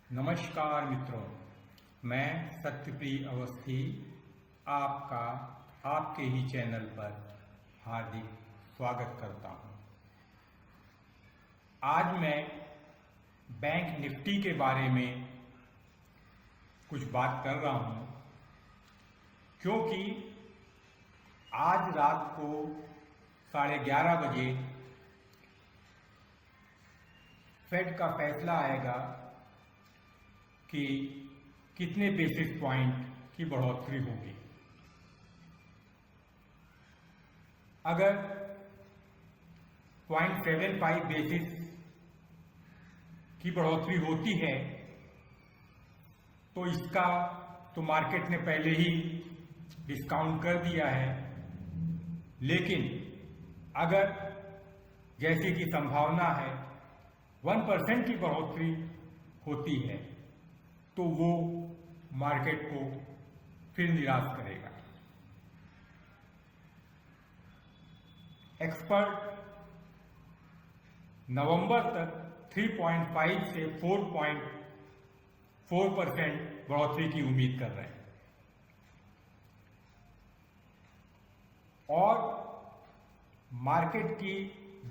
नमस्कार मित्रों, मैं सत्यप्रिय अवस्थी आपका आपके ही चैनल पर हार्दिक स्वागत करता हूं। आज मैं बैंक निफ्टी के बारे में कुछ बात कर रहा हूं, क्योंकि आज रात को 11:30 बजे फेड का फैसला आएगा कि कितने बेसिस पॉइंट की बढ़ोतरी होगी। अगर 0.75 बेसिस की बढ़ोतरी होती है तो इसका तो मार्केट ने पहले ही डिस्काउंट कर दिया है, लेकिन अगर जैसे कि संभावना है 1% की बढ़ोतरी होती है तो वो मार्केट को फिर निराश करेगा। एक्सपर्ट नवंबर तक 3.5 से 4.4% बढ़ोतरी की उम्मीद कर रहे हैं और मार्केट की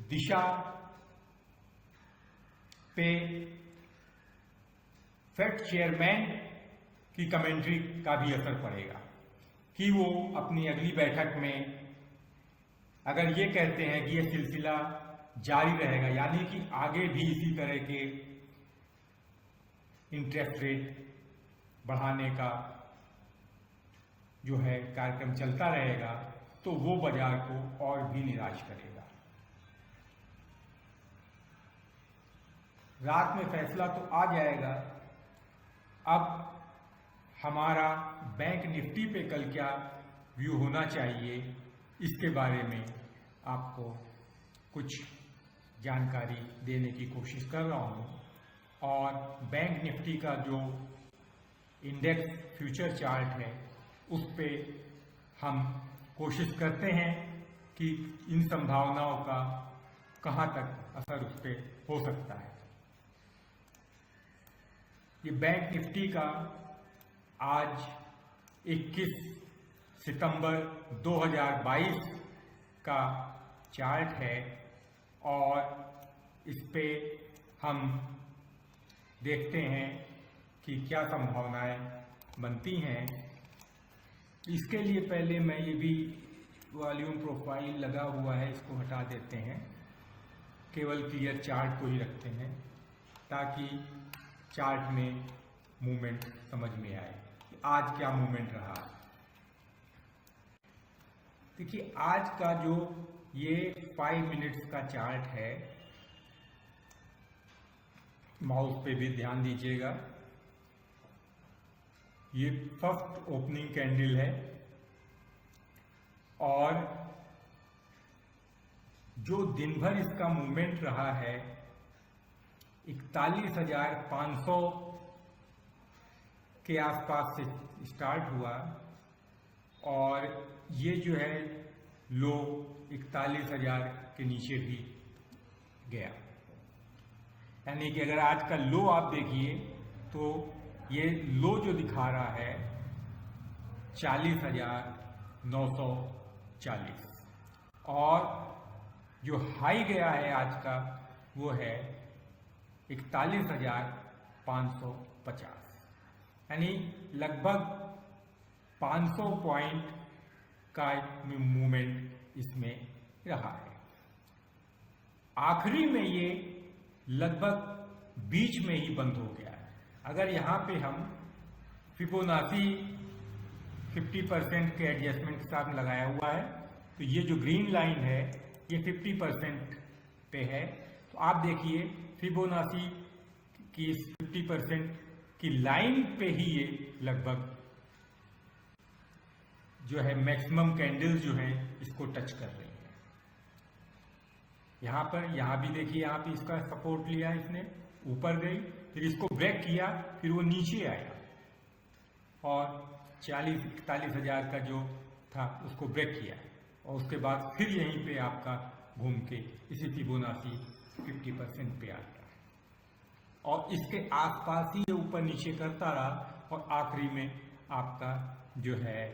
दिशा पे फेड चेयरमैन की कमेंट्री का भी असर पड़ेगा कि वो अपनी अगली बैठक में अगर ये कहते हैं कि ये सिलसिला जारी रहेगा, यानी कि आगे भी इसी तरह के इंटरेस्ट रेट बढ़ाने का जो है कार्यक्रम चलता रहेगा, तो वो बाजार को और भी निराश करेगा। रात में फैसला तो आ जाएगा। अब हमारा बैंक निफ्टी पे कल क्या व्यू होना चाहिए, इसके बारे में आपको कुछ जानकारी देने की कोशिश कर रहा हूँ। और बैंक निफ्टी का जो इंडेक्स फ्यूचर चार्ट है उस पे हम कोशिश करते हैं कि इन संभावनाओं का कहाँ तक असर उस पर हो सकता है। ये बैंक निफ्टी का आज 21 सितंबर 2022 का चार्ट है और इस पे हम देखते हैं कि क्या संभावनाएं बनती हैं। इसके लिए पहले मैं ये भी वॉल्यूम प्रोफाइल लगा हुआ है, इसको हटा देते हैं, केवल क्लियर चार्ट को ही रखते हैं ताकि चार्ट में मूवमेंट समझ में आए कि आज क्या मूवमेंट रहा। देखिए, आज का जो ये 5 मिनट्स का चार्ट है, माउस पे भी ध्यान दीजिएगा, ये फर्स्ट ओपनिंग कैंडल है और जो दिन भर इसका मूवमेंट रहा है 41,500 के आसपास से स्टार्ट हुआ और ये जो है लो 41,000 के नीचे भी गया। यानी कि अगर आज का लो आप देखिए तो ये लो जो दिखा रहा है 40,940 और जो हाई गया है आज का वो है 41,550, यानी लगभग 500 पॉइंट का मूवमेंट इसमें रहा है। आखिरी में ये लगभग बीच में ही बंद हो गया है। अगर यहाँ पे हम फिबोनाची 50% के एडजस्टमेंट के साथ लगाया हुआ है तो ये जो ग्रीन लाइन है ये 50% पे है। तो आप देखिए फिबोनाची की 50% की लाइन पे ही ये लगभग जो है मैक्सिमम कैंडल जो है इसको टच कर रही है। यहाँ पर यहाँ भी देखिए, यहाँ पे इसका सपोर्ट लिया, इसने ऊपर गई, फिर इसको ब्रेक किया, फिर वो नीचे आया और 40-41,000 का जो था उसको ब्रेक किया और उसके बाद फिर यहीं पे आपका घूम के इसी फिबोनाची 50% पे आ गया और इसके आसपास ही ये ऊपर नीचे करता रहा और आखिरी में आपका जो है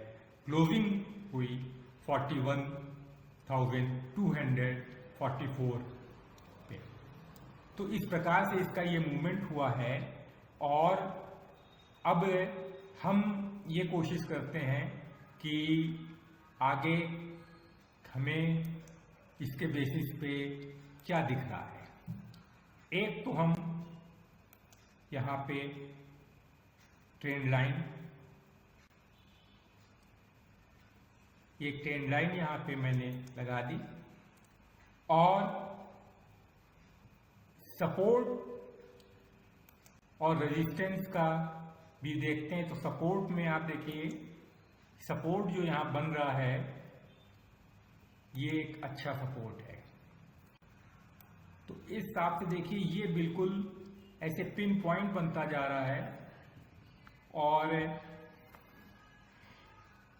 क्लोजिंग हुई 41,244 पे। तो इस प्रकार से इसका ये मूवमेंट हुआ है और अब हम ये कोशिश करते हैं कि आगे हमें इसके बेसिस पे क्या दिख रहा है। एक तो हम यहाँ पे ट्रेंड लाइन, एक ट्रेंड लाइन यहाँ पे मैंने लगा दी और सपोर्ट और रेजिस्टेंस का भी देखते हैं। तो सपोर्ट में आप देखिए, सपोर्ट जो यहाँ बन रहा है ये एक अच्छा सपोर्ट है। तो इस हिसाब से देखिए ये बिल्कुल ऐसे पिन पॉइंट बनता जा रहा है और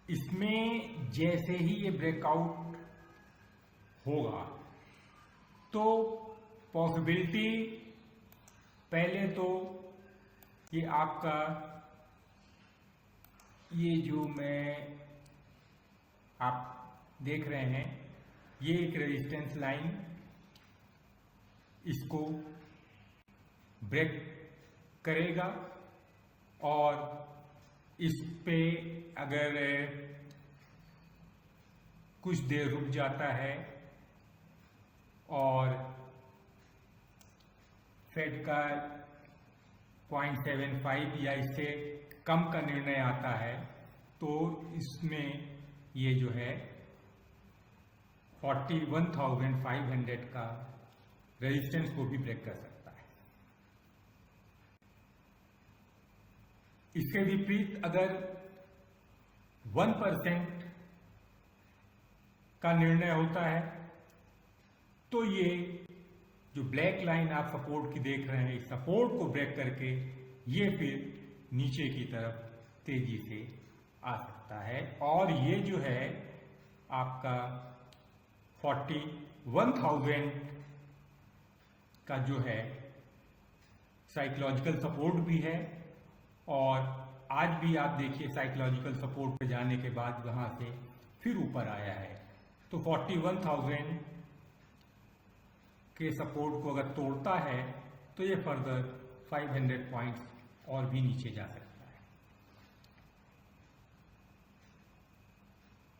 इसमें जैसे ही ये ब्रेकआउट होगा तो पॉसिबिलिटी पहले तो ये आपका ये जो मैं आप देख रहे हैं ये एक रेजिस्टेंस लाइन, इसको ब्रेक करेगा और इस पे अगर कुछ देर रुक जाता है और फेड का 0.75 या इससे कम का निर्णय आता है तो इसमें ये जो है 41,500 का रेजिस्टेंस को भी ब्रेक कर सकता है। इसके विपरीत अगर 1% का निर्णय होता है तो ये जो ब्लैक लाइन आप सपोर्ट की देख रहे हैं, इस सपोर्ट को ब्रेक करके ये फिर नीचे की तरफ तेजी से आ सकता है और ये जो है आपका 41,000 का जो है साइकोलॉजिकल सपोर्ट भी है और आज भी आप देखिए साइकोलॉजिकल सपोर्ट पे जाने के बाद वहां से फिर ऊपर आया है। तो 41,000 के सपोर्ट को अगर तोड़ता है तो ये फर्दर 500 पॉइंट्स और भी नीचे जा सकता है।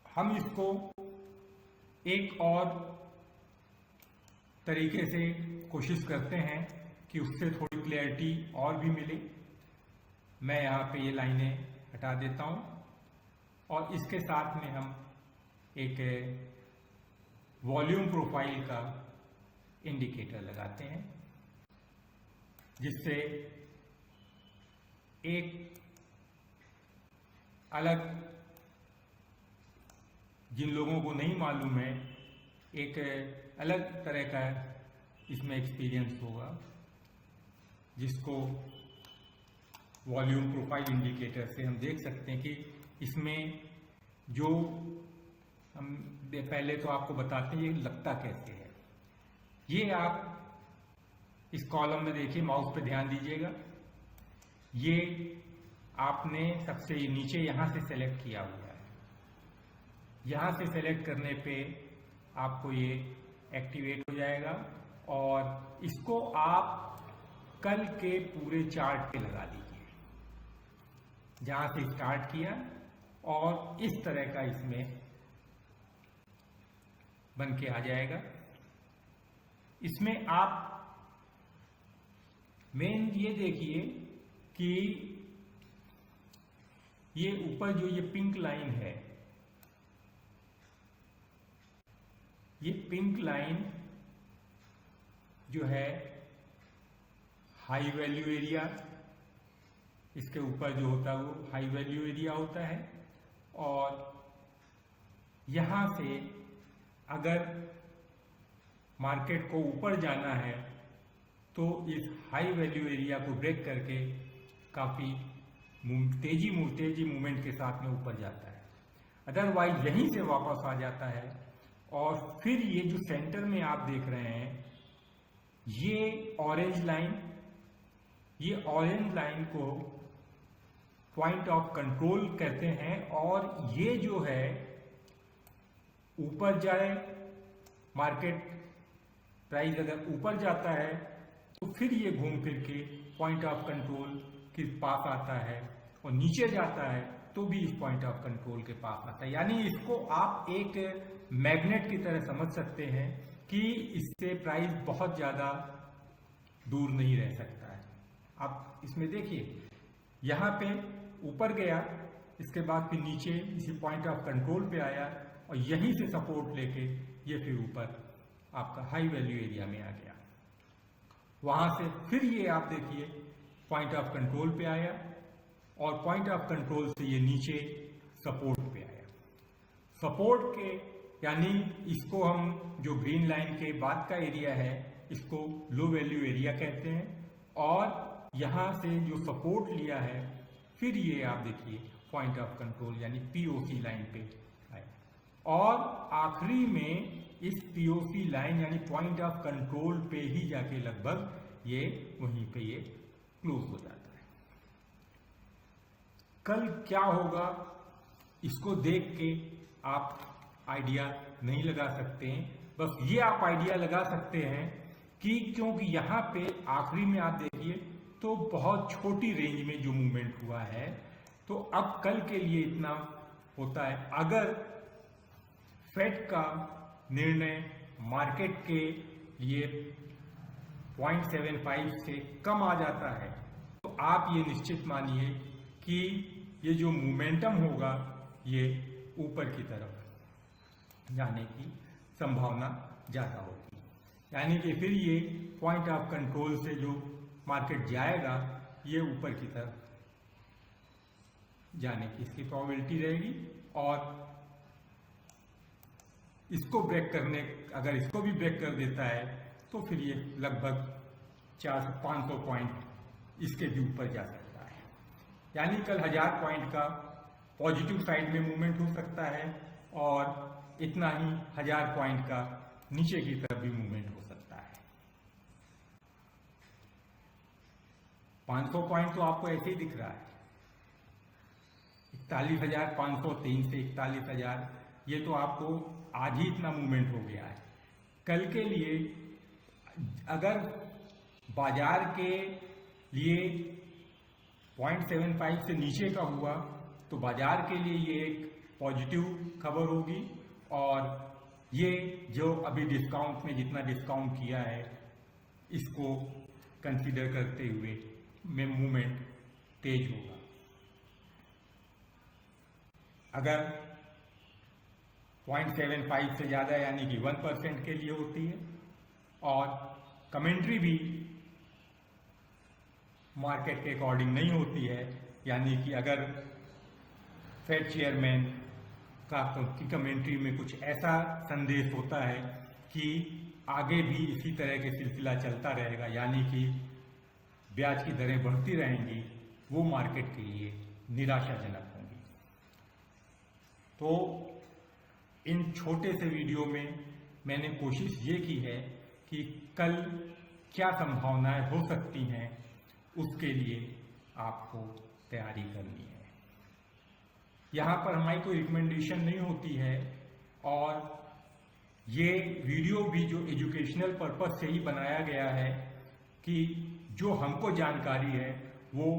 हम इसको एक और तरीके से कोशिश करते हैं कि उससे थोड़ी क्लैरिटी और भी मिले। मैं यहाँ पे ये लाइनें हटा देता हूँ और इसके साथ में हम एक वॉल्यूम प्रोफाइल का इंडिकेटर लगाते हैं जिससे एक अलग, जिन लोगों को नहीं मालूम है, एक अलग तरह का इसमें एक्सपीरियंस होगा जिसको वॉल्यूम प्रोफाइल इंडिकेटर से हम देख सकते हैं कि इसमें जो हम पहले तो आपको बताते हैं ये लगता कैसे है। ये आप इस कॉलम में देखिए, माउस पे ध्यान दीजिएगा, ये आपने सबसे नीचे यहां से सेलेक्ट किया हुआ है। यहां से सेलेक्ट करने पे आपको ये एक्टिवेट हो जाएगा और इसको आप कल के पूरे चार्ट पे लगा दीजिए जहां से स्टार्ट किया और इस तरह का इसमें बन के आ जाएगा। इसमें आप मेन ये देखिए कि ये ऊपर जो ये पिंक लाइन है, ये पिंक लाइन जो है हाई वैल्यू एरिया, इसके ऊपर जो होता है वो हाई वैल्यू एरिया होता है और यहां से अगर मार्केट को ऊपर जाना है तो इस हाई वैल्यू एरिया को ब्रेक करके काफी तेजी मूवमेंट के साथ में ऊपर जाता है। अदरवाइज यहीं से वापस आ जाता है और फिर ये जो सेंटर में आप देख रहे हैं ये ऑरेंज लाइन ये ऑरेंज लाइन को पॉइंट ऑफ कंट्रोल कहते हैं और ये जो है ऊपर जाए, मार्केट प्राइस अगर ऊपर जाता है तो फिर ये घूम फिर के पॉइंट ऑफ कंट्रोल के पास आता है, और नीचे जाता है तो भी इस पॉइंट ऑफ कंट्रोल के पास आता है। यानी इसको आप एक मैग्नेट की तरह समझ सकते हैं कि इससे प्राइस बहुत ज्यादा दूर नहीं रह सकता है। आप इसमें देखिए, यहां पे ऊपर गया, इसके बाद फिर नीचे इसी पॉइंट ऑफ कंट्रोल पे आया और यहीं से सपोर्ट लेके ये फिर ऊपर आपका हाई वैल्यू एरिया में आ गया। वहां से फिर ये आप देखिए पॉइंट ऑफ कंट्रोल पे आया और पॉइंट ऑफ कंट्रोल से ये नीचे सपोर्ट पे आया। सपोर्ट के यानी इसको हम जो ग्रीन लाइन के बाद का एरिया है इसको लो वैल्यू एरिया कहते हैं, और यहां से जो सपोर्ट लिया है फिर ये आप देखिए पॉइंट ऑफ कंट्रोल यानी पीओसी लाइन पे आए, और आखिरी में इस पीओसी लाइन यानी पॉइंट ऑफ कंट्रोल पे ही जाके लगभग ये वहीं पे ये क्लोज हो जाता है। कल क्या होगा इसको देख के आप आइडिया नहीं लगा सकते हैं, बस ये आप आइडिया लगा सकते हैं कि क्योंकि यहां पे आखिरी में आप देखिए तो बहुत छोटी रेंज में जो मूवमेंट हुआ है, तो अब कल के लिए इतना होता है। अगर फेड का निर्णय मार्केट के लिए 0.75 से कम आ जाता है तो आप ये निश्चित मानिए कि ये जो मोमेंटम होगा ये ऊपर की तरफ जाने की संभावना ज्यादा होगी। यानी कि फिर ये पॉइंट ऑफ कंट्रोल से जो मार्केट जाएगा ये ऊपर की तरफ जाने की इसकी प्रोबेबिलिटी रहेगी, और इसको ब्रेक करने, अगर इसको भी ब्रेक कर देता है तो फिर ये लगभग 400-500 पॉइंट इसके भी ऊपर जा सकता है। यानी कल 1000 पॉइंट का पॉजिटिव साइड में मूवमेंट हो सकता है और इतना ही 1000 पॉइंट का नीचे की तरफ भी मूवमेंट हो सकता है। 500 पॉइंट तो आपको ऐसे ही दिख रहा है, 41,503 से 41,000, ये तो आपको आज ही इतना मूवमेंट हो गया है। कल के लिए अगर बाजार के लिए 0.75 से नीचे का हुआ तो बाजार के लिए ये एक पॉजिटिव खबर होगी, और ये जो अभी डिस्काउंट में जितना डिस्काउंट किया है इसको कंसीडर करते हुए में मूवमेंट तेज होगा। अगर 0.75 से ज्यादा यानी कि 1% के लिए होती है, और कमेंट्री भी मार्केट के अकॉर्डिंग नहीं होती है, यानी कि अगर फेड चेयरमैन की कमेंट्री में कुछ ऐसा संदेश होता है कि आगे भी इसी तरह के सिलसिला चलता रहेगा, यानी कि ब्याज की दरें बढ़ती रहेंगी, वो मार्केट के लिए निराशाजनक होंगी। तो इन छोटे से वीडियो में मैंने कोशिश ये की है कि कल क्या संभावनाएं हो सकती हैं उसके लिए आपको तैयारी करनी है। यहाँ पर हमारी कोई रिकमेंडेशन नहीं होती है, और ये वीडियो भी जो एजुकेशनल पर्पस से ही बनाया गया है कि जो हमको जानकारी है वो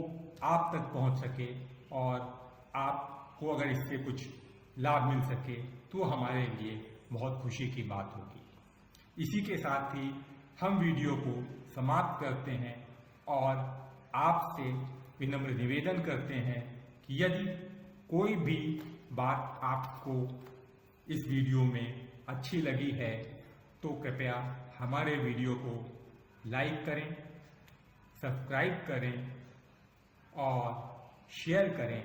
आप तक पहुँच सके और आपको अगर इससे कुछ लाभ मिल सके तो हमारे लिए बहुत खुशी की बात होगी। इसी के साथ ही हम वीडियो को समाप्त करते हैं और आपसे विनम्र निवेदन करते हैं कि यदि कोई भी बात आपको इस वीडियो में अच्छी लगी है तो कृपया हमारे वीडियो को लाइक करें, सब्सक्राइब करें और शेयर करें।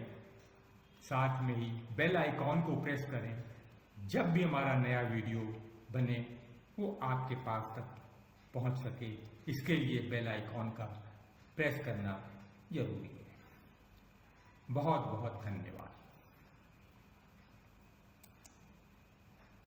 साथ में ही बेल आइकॉन को प्रेस करें, जब भी हमारा नया वीडियो बने वो आपके पास तक पहुंच सके। इसके लिए बेल आइकॉन का प्रेस करना जरूरी है। बहुत बहुत धन्यवाद।